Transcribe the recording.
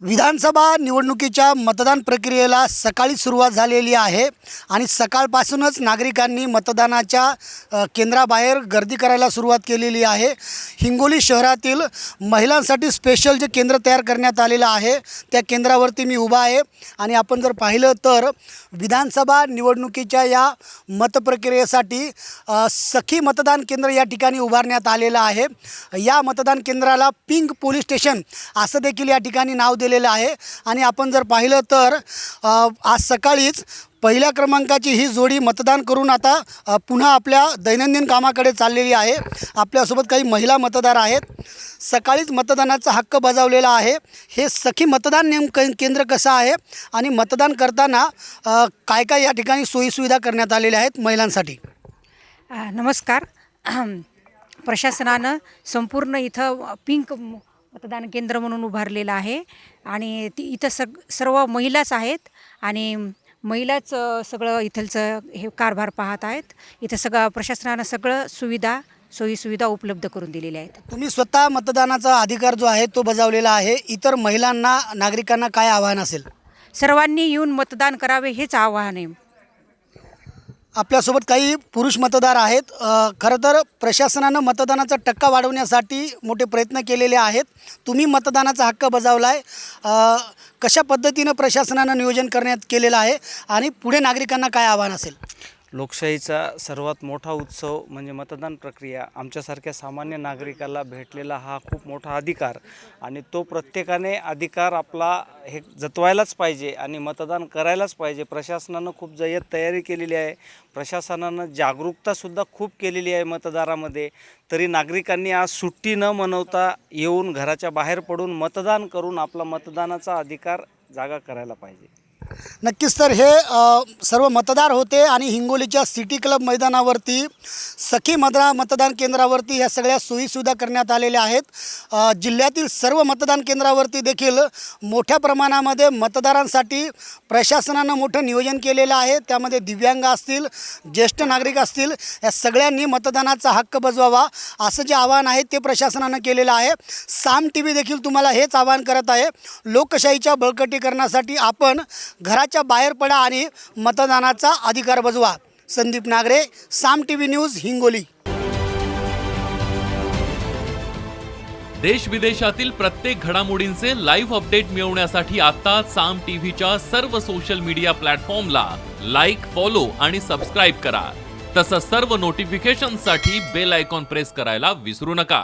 विधानसभा निवडणुकीच्या मतदान प्रक्रियेला सकाळी सुरुवात झालेली आहे आणि सकाळपासूनच नागरिकांनी मतदानाच्या केंद्राबाहेर गर्दी करायला सुरुवात केलेली आहे। हिंगोली शहरातील महिलांसाठी स्पेशल जे केंद्र तयार करण्यात आलेलं आहे त्या केंद्रावरती मी उभा आहे आणि आपण जर पाहिलं तर विधानसभा निवडणुकीच्या या मतप्रक्रियेसाठी सखी मतदान केंद्र या ठिकाणी उभारण्यात आलेलं आहे। या मतदान केंद्राला पिंक पोलीस स्टेशन असं देखील या ठिकाणी नाव दिलेलं आहे आणि आपण जर पाहिलं तर आज सकाळीच पहिल्या क्रमांकाची ही जोडी मतदान करून आता पुन्हा आपल्या दैनंदिन कामाकडे चाललेली आहे। आपल्यासोबत काही महिला मतदार आहेत, सकाळीच मतदानाचा हक्क बजावलेला आहे। हे सखी मतदान केंद्र कसं आहे आणि मतदान करताना काय काय या ठिकाणी सोयीसुविधा करण्यात आलेल्या आहेत महिलांसाठी। नमस्कार। प्रशासनानं संपूर्ण इथं पिंक मतदान केंद्र म्हणून उभारलेलं आहे आणि इथं सर्व महिलाच आहेत आणि महिलाच सगळं इथलचं हे कारभार पाहत आहेत। इथं सगळं प्रशासनानं सगळं सोयीसुविधा उपलब्ध करून दिलेल्या आहेत। तुम्ही स्वतः मतदानाचा अधिकार जो आहे तो बजावलेला आहे, इतर महिलांना नागरिकांना काय आव्हान असेल? सर्वांनी येऊन मतदान करावे हेच आव्हान आहे। आपल्यासोबत काही पुरुष मतदार आहेत। खरं तर प्रशासनानं मतदानाचा टक्का वाढवण्यासाठी मोठे प्रयत्न केलेले आहेत। तुम्ही मतदानाचा हक्क बजावला आहे, कशा पद्धतीनं प्रशासनानं नियोजन करण्यात केलेलं आहे आणि पुढे नागरिकांना काय आव्हान असेल? लोकशाहीचा सर्वात मोठा उत्सव म्हणजे मतदान प्रक्रिया आमच्यासारख्या सामान्य नागरिकाला भेटलेला हा खूप मोठा अधिकार आणि तो प्रत्येकाने अधिकार आपला हे जतवायलाच पाहिजे आणि मतदान करायलाच पाहिजे। प्रशासनानं खूप जय्यत तयारी केलेली आहे, प्रशासनानं जागरूकतासुद्धा खूप केलेली आहे मतदारामध्ये। तरी नागरिकांनी आज सुट्टी न मनवता येऊन घराच्या बाहेर पडून मतदान करून आपला मतदानाचा अधिकार जागा करायला पाहिजे। नक्कीच तर हे सर्व मतदार होते आणि हिंगोलीच्या सिटी क्लब मैदानावरती सखी मतदान केंद्रावरती ह्या सगळ्या सोयीसुविधा करण्यात आलेल्या आहेत। जिल्ह्यातील सर्व मतदान केंद्रावरती देखील मोठ्या प्रमाणामध्ये मतदारांसाठी प्रशासनानं मोठं नियोजन केलेलं आहे। त्यामध्ये दिव्यांग असतील, ज्येष्ठ नागरिक असतील, या सगळ्यांनी मतदानाचा हक्क बजवावा असं जे आवाहन आहे ते प्रशासनानं केलेलं आहे। साम TV देखील तुम्हाला हेच आवाहन करत आहे, लोकशाहीच्या बळकटीकरणासाठी आपण घराच्या बाहेर पडा आणि मतदानाचा अधिकार बजवा। संदीप नागरे, साम TV न्यूज, हिंगोली। देश विदेशातील प्रत्येक घडामोडींचे लाईव्ह अपडेट मिळवण्यासाठी आता साम टीव्हीच्या सर्व सोशल मीडिया प्लॅटफॉर्मला लाईक, फॉलो आणि सबस्क्राईब करा। तसंच सर्व नोटिफिकेशनसाठी बेल आयकॉन प्रेस करायला विसरू नका।